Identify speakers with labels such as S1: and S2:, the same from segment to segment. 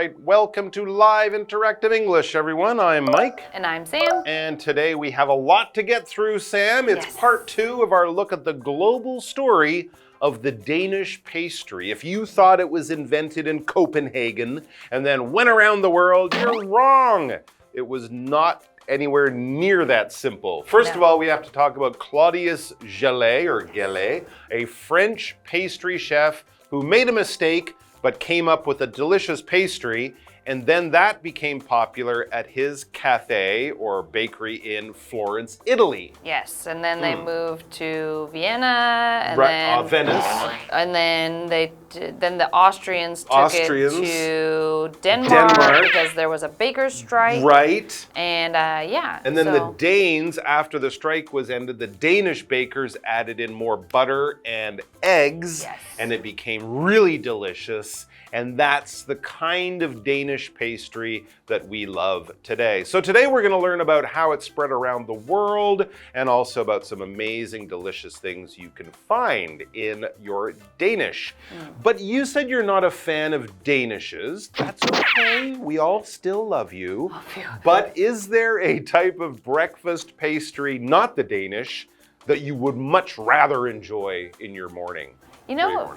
S1: right, welcome to Live Interactive English, everyone. I'm Mike.
S2: And I'm Sam.
S1: And today we have a lot to get through, Sam. It's part 2 of our look at the global story of the Danish pastry. If you thought it was invented in Copenhagen and then went around the world, you're wrong. It was not anywhere near that simple. First of all, we have to talk about Claudius Gelée, a French pastry chef who made a mistake but came up with a delicious pastry, and then that became popular at his cafe or bakery in Florence, Italy.
S2: Yes, and then they moved to Vienna, and then
S1: Venice,
S2: and then the Austrians took it to Denmark because there was a baker's strike.
S1: Right.
S2: And
S1: And then the Danes, after the strike was ended, the Danish bakers added in more butter and eggs, and it became really delicious. And that's the kind of Danish pastry that we love today. So today we're going to learn about how it spread around the world and also about some amazing, delicious things you can find in your Danish. But you said you're not a fan of Danishes. That's okay. We all still love you. But is there a type of breakfast pastry, not the Danish, that you would much rather enjoy in your morning?
S2: You know,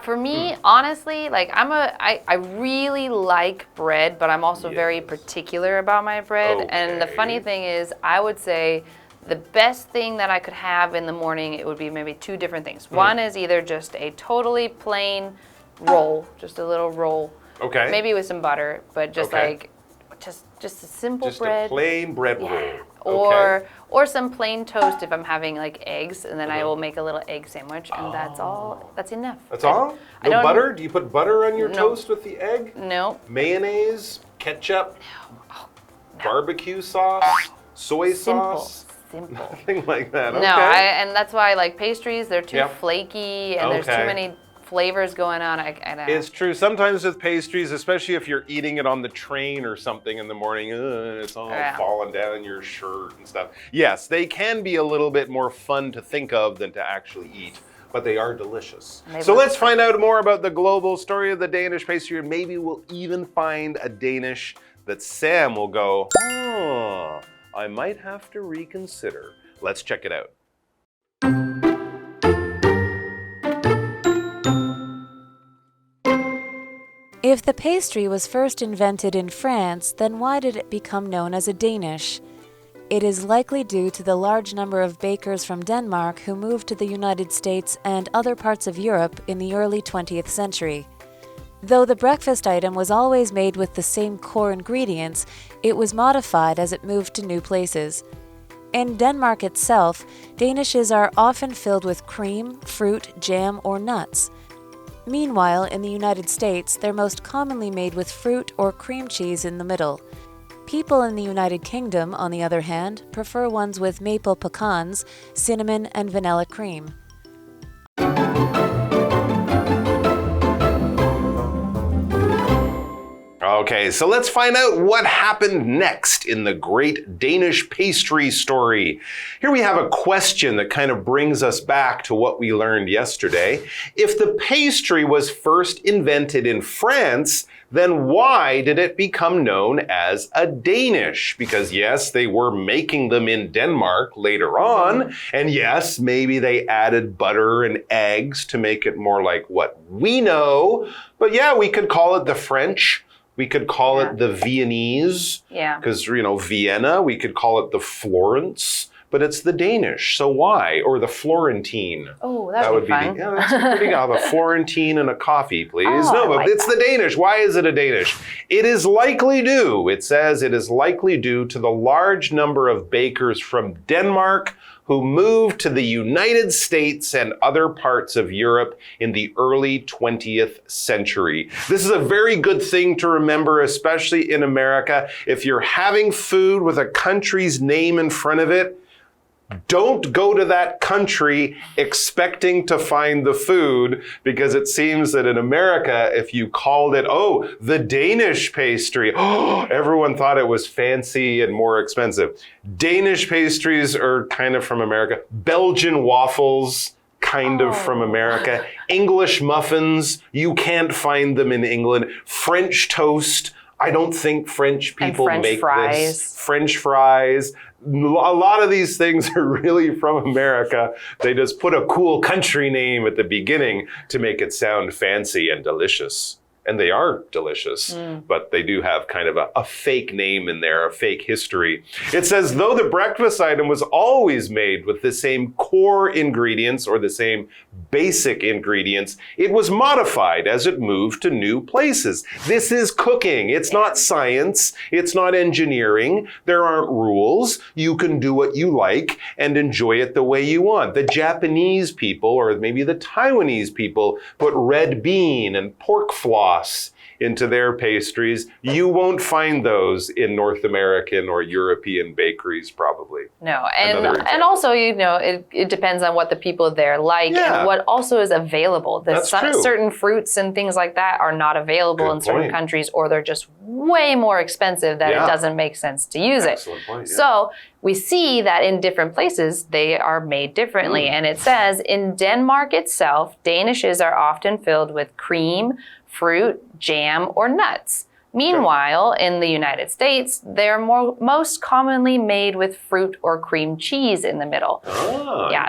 S2: for me, honestly, like I really like bread, but I'm also very particular about my bread. And the funny thing is, I would say the best thing that I could have in the morning, it would be maybe 2 different things. One is either just a totally plain roll, just a little roll. Okay. Maybe with some butter, but just like just a simple bread.
S1: Just a plain bread roll.
S2: Or some plain toast if I'm having like eggs, and then I will make a little egg sandwich, and that's all. That's enough.
S1: That's all? No butter? Do you put butter on your toast with the egg?
S2: No.
S1: Mayonnaise, ketchup, barbecue sauce, soy sauce?
S2: Simple.
S1: Nothing like that. Okay.
S2: No, and that's why I like pastries. They're too flaky, and there's too many flavors going on.
S1: It's true. Sometimes with pastries, especially if you're eating it on the train or something in the morning, it's all falling down your shirt and stuff. Yes, they can be a little bit more fun to think of than to actually eat, but they are delicious. So let's find out more about the global story of the Danish pastry, and maybe we'll even find a Danish that Sam will go, I might have to reconsider. Let's check it out.
S3: If the pastry was first invented in France, then why did it become known as a Danish? It is likely due to the large number of bakers from Denmark who moved to the United States and other parts of Europe in the early 20th century. Though the breakfast item was always made with the same core ingredients, it was modified as it moved to new places. In Denmark itself, Danishes are often filled with cream, fruit, jam, or nuts. Meanwhile, in the United States, they're most commonly made with fruit or cream cheese in the middle. People in the United Kingdom, on the other hand, prefer ones with maple pecans, cinnamon, and vanilla cream.
S1: Okay, so let's find out what happened next in the great Danish pastry story. Here we have a question that kind of brings us back to what we learned yesterday. If the pastry was first invented in France, then why did it become known as a Danish? Because yes, they were making them in Denmark later on, and yes, maybe they added butter and eggs to make it more like what we know, but yeah, we could call it the French. We could call it the Viennese, because, Vienna. We could call it the Florence, but it's the Danish. So why? Or the Florentine.
S2: Oh, that would be fun.
S1: That's pretty good. Have a Florentine and a coffee, please. It's the Danish. Why is it a Danish? It is likely due, it says, it is likely due to the large number of bakers from Denmark who moved to the United States and other parts of Europe in the early 20th century. This is a very good thing to remember, especially in America. If you're having food with a country's name in front of it, don't go to that country expecting to find the food, because it seems that in America, if you called it, the Danish pastry, everyone thought it was fancy and more expensive. Danish pastries are kind of from America. Belgian waffles, kind of from America. English muffins, you can't find them in England. French toast, I don't think French people make this. French fries. A lot of these things are really from America. They just put a cool country name at the beginning to make it sound fancy and delicious. And they are delicious, but they do have kind of a fake name in there, a fake history. It says, though the breakfast item was always made with the same core ingredients or the same basic ingredients, it was modified as it moved to new places. This is cooking. It's not science. It's not engineering. There aren't rules. You can do what you like and enjoy it the way you want. The Japanese people, or maybe the Taiwanese people, put red bean and pork floss into their pastries. You won't find those in North American or European bakeries, probably.
S2: No, and also, you know, it depends on what the people there like and what also is available. Certain fruits and things like that are not available in certain countries, or they're just way more expensive that it doesn't make sense to use it.
S1: Point,
S2: So we see that in different places, they are made differently. And it says, in Denmark itself, Danishes are often filled with cream, fruit, jam, or nuts. Meanwhile, in the United States, they're most commonly made with fruit or cream cheese in the middle.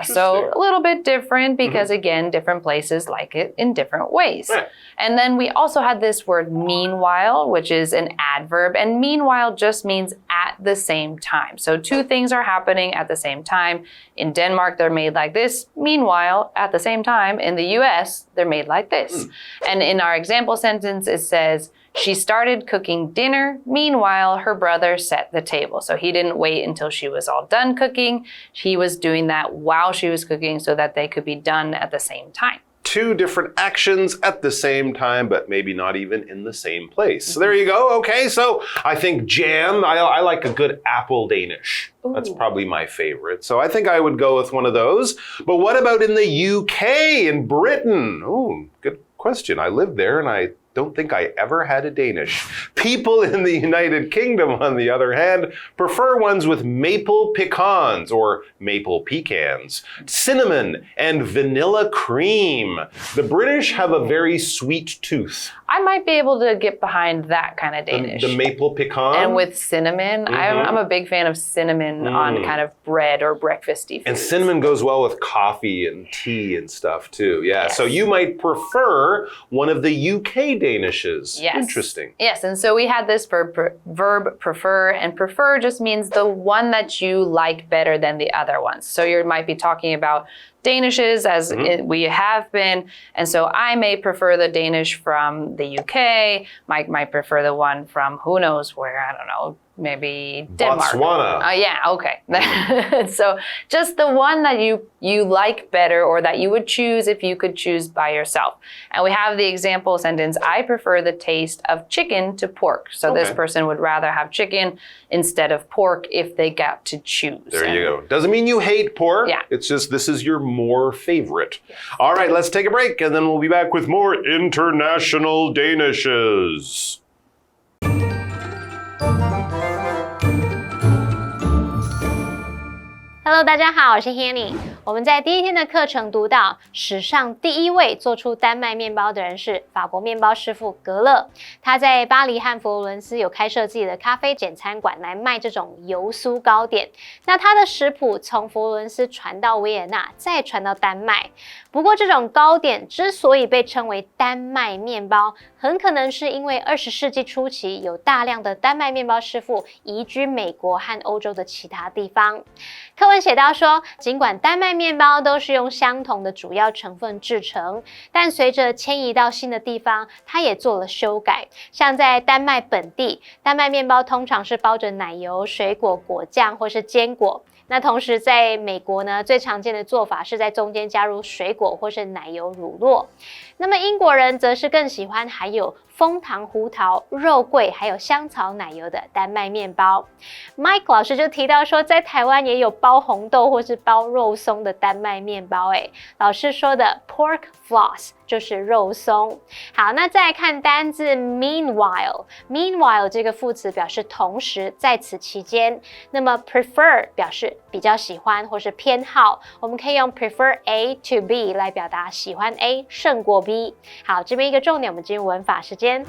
S2: So a little bit different because, again, different places like it in different ways. And then we also had this word meanwhile, which is an adverb. And meanwhile just means at the same time. So two things are happening at the same time. In Denmark, they're made like this. Meanwhile, at the same time, in the US, they're made like this. And in our example sentence, it says, she started cooking dinner. Meanwhile, her brother set the table. So he didn't wait until she was all done cooking. He was doing that while she was cooking so that they could be done at the same time.
S1: Two different actions at the same time, but maybe not even in the same place. So there you go. Okay, so I think jam, I like a good apple Danish. Ooh. That's probably my favorite. So I think I would go with one of those. But what about in the UK, in Britain? Oh, good question. I lived there and I don't think I ever had a Danish. People in the United Kingdom, on the other hand, prefer ones with maple pecans or maple pecans, cinnamon, and vanilla cream. The British have a very sweet tooth.
S2: I might be able to get behind that kind of Danish.
S1: The maple pecan?
S2: And with cinnamon. I'm a big fan of cinnamon on kind of bread or breakfasty foods.
S1: And cinnamon goes well with coffee and tea and stuff too. Yeah, so you might prefer one of the UK Danishes.
S2: Yes.
S1: Interesting.
S2: Yes, and so we had this verb prefer, and prefer just means the one that you like better than the other ones. So you might be talking about Danishes as we have been, and so I may prefer the Danish from the UK. Mike might prefer the one from who knows where, I don't know, maybe Denmark.
S1: Botswana.
S2: Yeah, okay. So just the one that you like better, or that you would choose if you could choose by yourself. And we have the example sentence, I prefer the taste of chicken to pork. So this person would rather have chicken instead of pork if they got to choose.
S1: There you go. Doesn't mean you hate pork.
S2: Yeah.
S1: It's just this is your more favorite. All right, let's take a break and then we'll be back with more international Danishes.
S4: Hello， 大家好，我是 Hanny。我们在第一天的课程读到，史上第一位做出丹麦面包的人是法国面包师傅格勒。他在巴黎和佛罗伦斯有开设自己的咖啡简餐馆来卖这种油酥糕点。那他的食谱从佛罗伦斯传到维也纳，再传到丹麦。不过，这种糕点之所以被称为丹麦面包，很可能是因为20世纪初期有大量的丹麦面包师傅移居美国和欧洲的其他地方。课文写到说，尽管丹麦面包都是用相同的主要成分制成，但随着迁移到新的地方，它也做了修改。像在丹麦本地，丹麦面包通常是包着奶油、水果、果酱或是坚果。那同时在美国呢，最常见的做法是在中间加入水果或是奶油乳酪。那么英国人则是更喜欢含有枫糖胡桃、肉桂还有香草奶油的丹麦面包。Mike 老师就提到说，在台湾也有包红豆或是包肉松的丹麦面包。老师说的 pork floss 就是肉松。好，那再来看单字 meanwhile 这个副词表示同时，在此期间。那么 prefer 表示比较喜欢或是偏好，我们可以用 prefer A to B 来表达喜欢 A 胜过 B。好，这边一个重点，我们进入文法时间。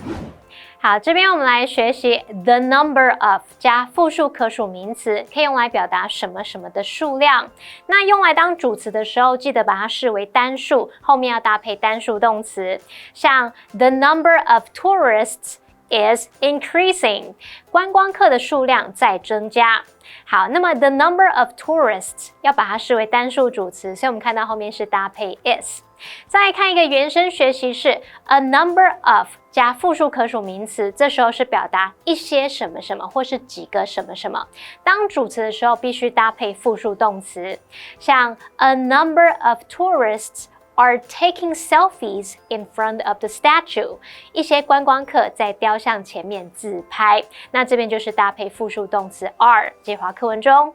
S4: 好，这边我们来学习 the number of 加复数可数名词，可以用来表达什么什么的数量。那用来当主词的时候，记得把它视为单数，后面要搭配单数动词。像 the number of tourists is increasing， 观光客的数量在增加。好，那么 the number of tourists 要把它视为单数主词，所以我们看到后面是搭配 is。再来看一个原生学习是 a number of 加复数可数名词，这时候是表达一些什么什么或是几个什么什么。当主词的时候必须搭配复数动词，像 a number of tourists are taking selfies in front of the statue， 一些观光客在雕像前面自拍。那这边就是搭配复数动词 are， 接华课文中。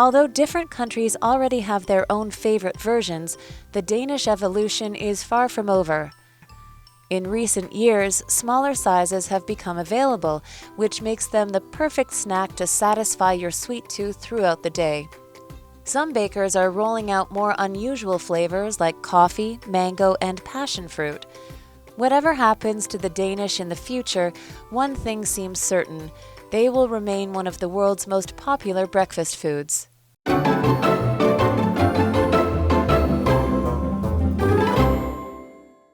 S3: Although different countries already have their own favorite versions, the Danish evolution is far from over. In recent years, smaller sizes have become available, which makes them the perfect snack to satisfy your sweet tooth throughout the day. Some bakers are rolling out more unusual flavors like coffee, mango, and passion fruit. Whatever happens to the Danish in the future, one thing seems certain: they will remain one of the world's most popular breakfast foods.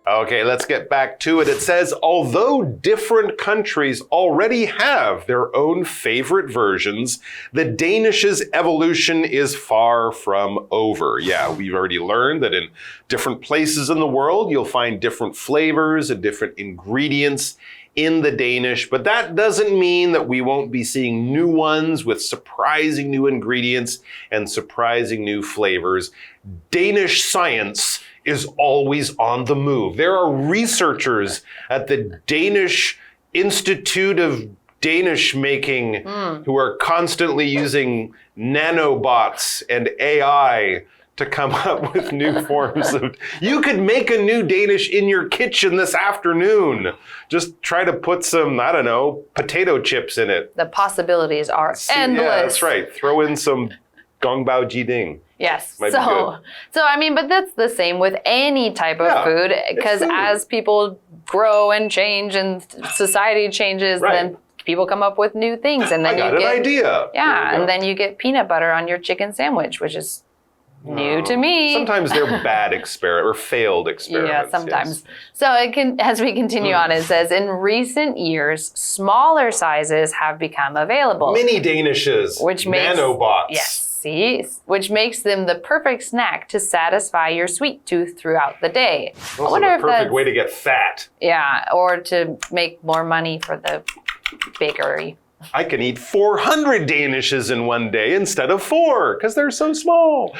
S1: Okay, let's get back to it. It says, although different countries already have their own favorite versions, the Danish's evolution is far from over. Yeah, we've already learned that in different places in the world, you'll find different flavors and different ingredients in the Danish, but that doesn't mean that we won't be seeing new ones with surprising new ingredients and surprising new flavors. Danish science is always on the move. There are researchers at the Danish Institute of Danish Making who are constantly using nanobots and AI to come up with new forms of... You could make a new Danish in your kitchen this afternoon. Just try to put some, I don't know, potato chips in it.
S2: The possibilities are endless.
S1: Yeah, that's right. Throw in some gong bao ji ding.
S2: Yes. So I mean, but that's the same with any type of food, because as people grow and change and society changes, then people come up with new things, and then
S1: I got an idea.
S2: Yeah, and then you get peanut butter on your chicken sandwich, which is new to me.
S1: Sometimes they're bad experiments or failed experiments.
S2: Yeah, sometimes. Yes. So it can, as we continue on, it says, in recent years, smaller sizes have become available.
S1: Mini Danishes,
S2: which makes,
S1: nanobots.
S2: Yes. Which makes them the perfect snack to satisfy your sweet tooth throughout the day.
S1: Also, I wonder the perfect way to get fat.
S2: Yeah, or to make more money for the bakery.
S1: I can eat 400 Danishes in one day instead of 4 because they're so small.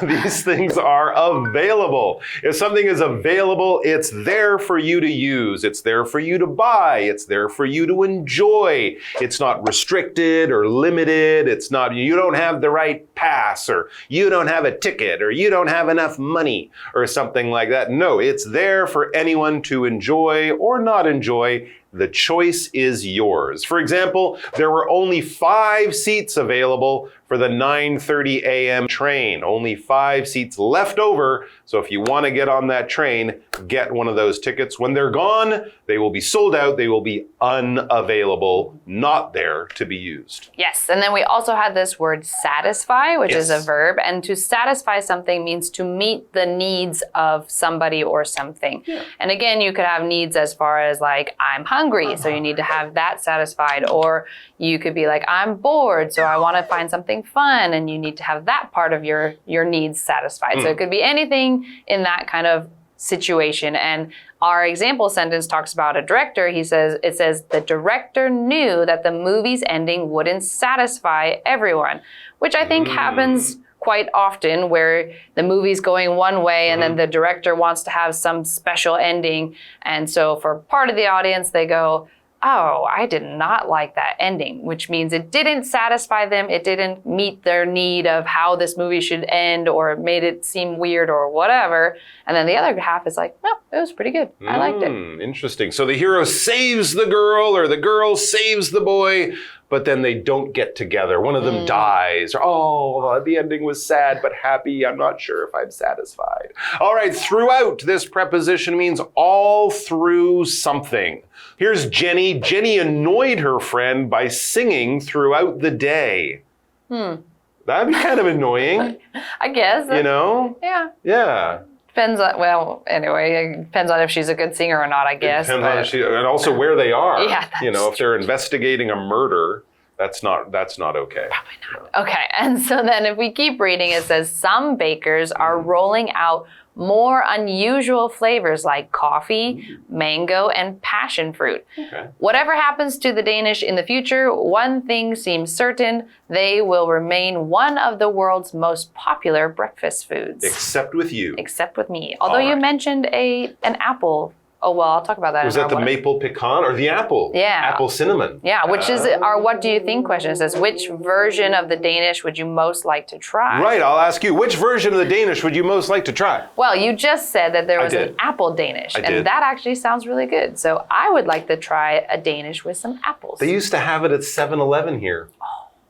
S1: These things are available. If something is available, it's there for you to use. It's there for you to buy. It's there for you to enjoy. It's not restricted or limited. It's not, you don't have the right pass, or you don't have a ticket, or you don't have enough money, or something like that. No, it's there for anyone to enjoy or not enjoy. The choice is yours. For example, there were only 5 seats available for the 9:30 a.m. train. Only 5 seats left over. So if you want to get on that train, get one of those tickets. When they're gone, they will be sold out. They will be unavailable, not there to be used.
S2: Yes, and then we also had this word satisfy, which is a verb. And to satisfy something means to meet the needs of somebody or something. Yeah. And again, you could have needs as far as like, I'm hungry, so you need to have that satisfied. Or you could be like, I'm bored, so I want to find something fun, and you need to have that part of your needs satisfied. So it could be anything in that kind of situation. And our example sentence talks about a director. It says the director knew that the movie's ending wouldn't satisfy everyone, which I think happens quite often, where the movie's going one way and then the director wants to have some special ending. And so for part of the audience, they go, oh, I did not like that ending, which means it didn't satisfy them. It didn't meet their need of how this movie should end or made it seem weird or whatever. And then the other half is like, no, it was pretty good. I liked it.
S1: Interesting. So the hero saves the girl or the girl saves the boy, but then they don't get together. One of them dies. Oh, the ending was sad but happy. I'm not sure if I'm satisfied. All right, throughout, this preposition means all through something. Here's Jenny. Jenny annoyed her friend by singing throughout the day. That'd be kind of annoying.
S2: I guess.
S1: You know?
S2: Yeah.
S1: Yeah.
S2: Depends on, well, anyway, it depends on if she's a good singer or not, I guess.
S1: Depends on if and also where they are.
S2: Yeah,
S1: you know, if they're investigating a murder, that's not okay.
S2: Probably not. Okay, and so then if we keep reading, it says some bakers are rolling out more unusual flavors like coffee, mango, and passion fruit.
S1: Okay.
S2: Whatever happens to the Danish in the future, one thing seems certain, they will remain one of the world's most popular breakfast foods.
S1: Except with you.
S2: Except with me. Although you mentioned an apple. Oh, well, I'll talk about that.
S1: Was that the maple pecan or the apple?
S2: Yeah.
S1: Apple cinnamon.
S2: Yeah, which is our what do you think question. It says, which version of the Danish would you most like to try?
S1: Right, I'll ask you, which version of the Danish would you most like to try?
S2: Well, you just said that there was an apple Danish. And that actually sounds really good. So I would like to try a Danish with some apples.
S1: They used to have it at 7-Eleven here.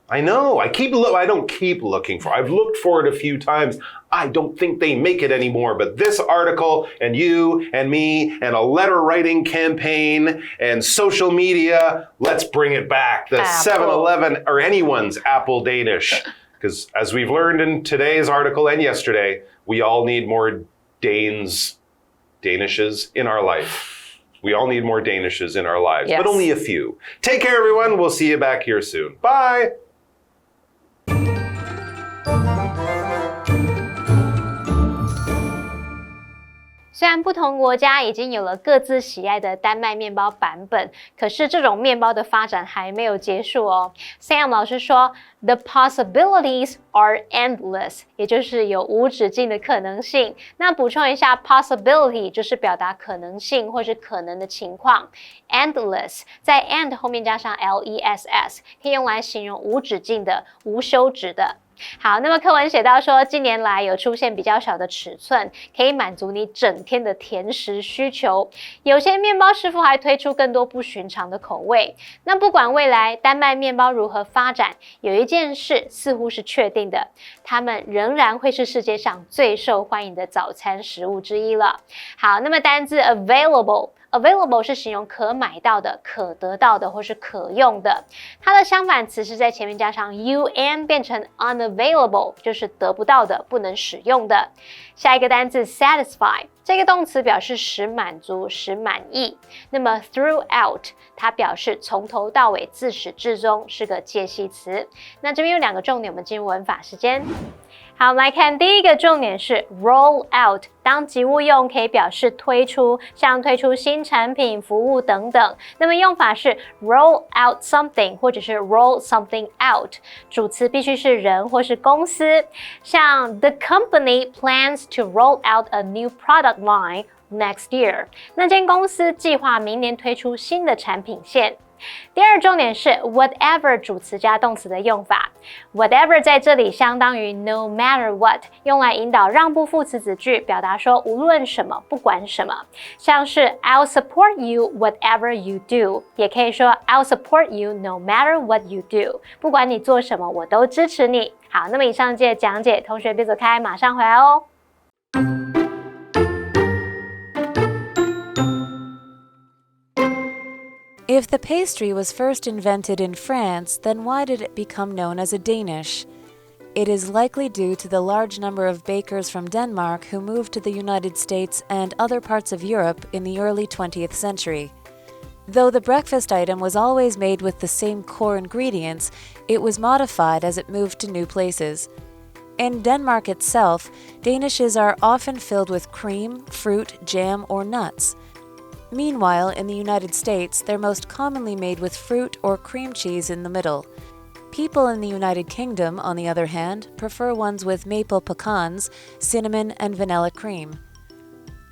S1: I know. I don't keep looking for it. I've looked for it a few times. I don't think they make it anymore. But this article and you and me and a letter writing campaign and social media, let's bring it back. The 7-Eleven or anyone's apple Danish. Because as we've learned in today's article and yesterday, we all need more Danishes in our life. We all need more Danishes in our lives, but only a few. Take care, everyone. We'll see you back here soon. Bye.
S4: 虽然不同国家已经有了各自喜爱的丹麦面包版本，可是这种面包的发展还没有结束哦。Sam 老师说 ，The possibilities are endless， 也就是有无止境的可能性。那补充一下 ，possibility 就是表达可能性或是可能的情况 ，endless 在 and 后面加上 less， 可以用来形容无止境的、无休止的。好，那么课文写到说，近年来有出现比较小的尺寸，可以满足你整天的甜食需求。有些面包师傅还推出更多不寻常的口味。那不管未来丹麦面包如何发展，有一件事似乎是确定的，它们仍然会是世界上最受欢迎的早餐食物之一了。好，那么单字 available 是形容可买到的、可得到的或是可用的。它的相反词是在前面加上 un 变成 unavailable， 就是得不到的、不能使用的。下一个单字 satisfy， 这个动词表示使满足、使满意。那么 throughout 它表示从头到尾、自始至终，是个介系词。那这边有两个重点，我们进入文法时间。好，我们来看第一个重点是 roll out， 当及物用可以表示推出，像推出新产品、服务等等。那么用法是 roll out something 或者是 roll something out， 主词必须是人或是公司。像 The company plans to roll out a new product line next year， 那间公司计划明年推出新的产品线。第二重点是 whatever 主词加动词的用法 ，whatever 在这里相当于 no matter what， 用来引导让步副词子句，表达说无论什么，不管什么，像是 I'll support you whatever you do， 也可以说 I'll support you no matter what you do， 不管你做什么，我都支持你。好，那么以上节讲解，同学别走开，马上回来哦。
S3: If the pastry was first invented in France, then why did it become known as a Danish? It is likely due to the large number of bakers from Denmark who moved to the United States and other parts of Europe in the early 20th century. Though the breakfast item was always made with the same core ingredients, it was modified as it moved to new places. In Denmark itself, Danishes are often filled with cream, fruit, jam, or nuts. Meanwhile, in the United States, they're most commonly made with fruit or cream cheese in the middle. People in the United Kingdom, on the other hand, prefer ones with maple pecans, cinnamon, and vanilla cream.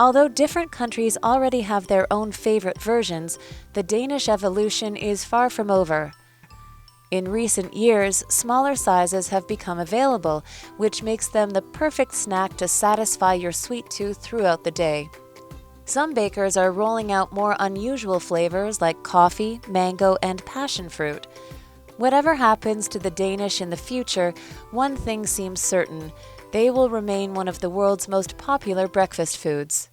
S3: Although different countries already have their own favorite versions, the Danish evolution is far from over. In recent years, smaller sizes have become available, which makes them the perfect snack to satisfy your sweet tooth throughout the day. Some bakers are rolling out more unusual flavors like coffee, mango, and passion fruit. Whatever happens to the Danish in the future, one thing seems certain: they will remain one of the world's most popular breakfast foods.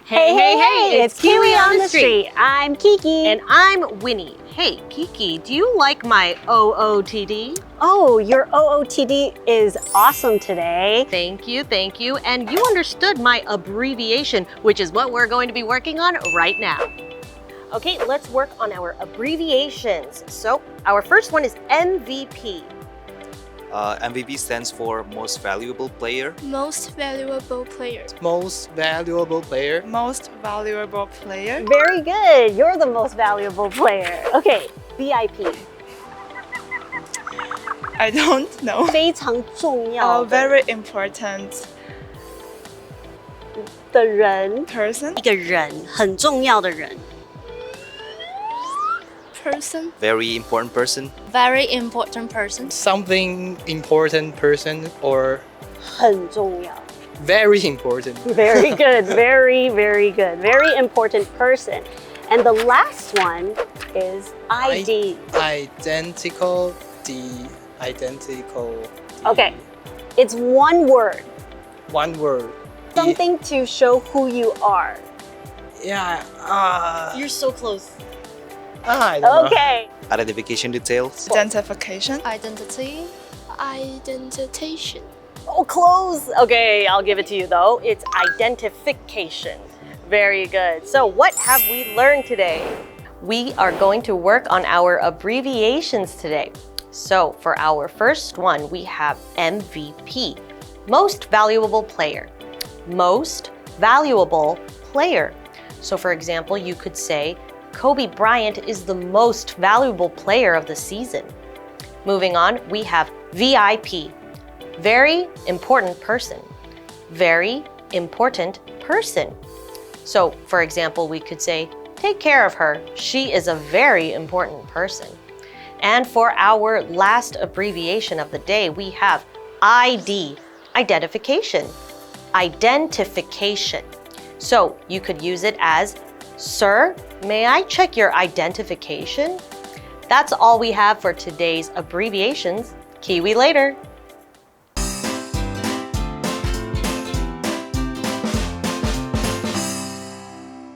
S5: Hey, it's KiWi on the street.
S6: I'm Kiki.
S5: And I'm Winnie. Hey, Kiki, do you like my OOTD?
S6: Oh, your OOTD is awesome today.
S5: Thank you. And you understood my abbreviation, which is what we're going to be working on right now. Okay, let's work on our abbreviations. So, our first one is MVP.
S7: MVP stands for Most Valuable Player.
S8: Most valuable player.
S9: Most valuable player.
S8: Most valuable player.
S6: Very good. You're the most valuable player. Okay, VIP.
S8: I don't know.
S6: 非常重要的
S8: Very important
S6: 的人
S8: person.
S6: 一个人，很重要的人。
S8: Person.
S7: Very important person.
S8: Very important person.
S9: Something important person or
S6: 很重要。
S9: very important.
S6: Very good. Very, very good. Very important person. And the last one is ID.
S9: Identical.
S6: Okay, it's one word.
S9: One word.
S6: Something to show who you are.
S9: Yeah.
S5: You're so close.
S9: I don't know.
S6: Okay.
S7: Identification details.
S8: Identification. Identity. Identitation.
S5: Oh, close. Okay, I'll give it to you though. It's identification. Very good. So what have we learned today? We are going to work on our abbreviations today. So for our first one, we have MVP, Most Valuable Player. Most Valuable Player. So for example, you could say, Kobe Bryant is the most valuable player of the season. Moving on, we have VIP, Very Important Person. Very Important Person. So for example, we could say, take care of her. She is a very important person. And for our last abbreviation of the day, we have ID, identification. Identification. So you could use it as, Sir, may I check your identification? That's all we have for today's abbreviations. KiWi later.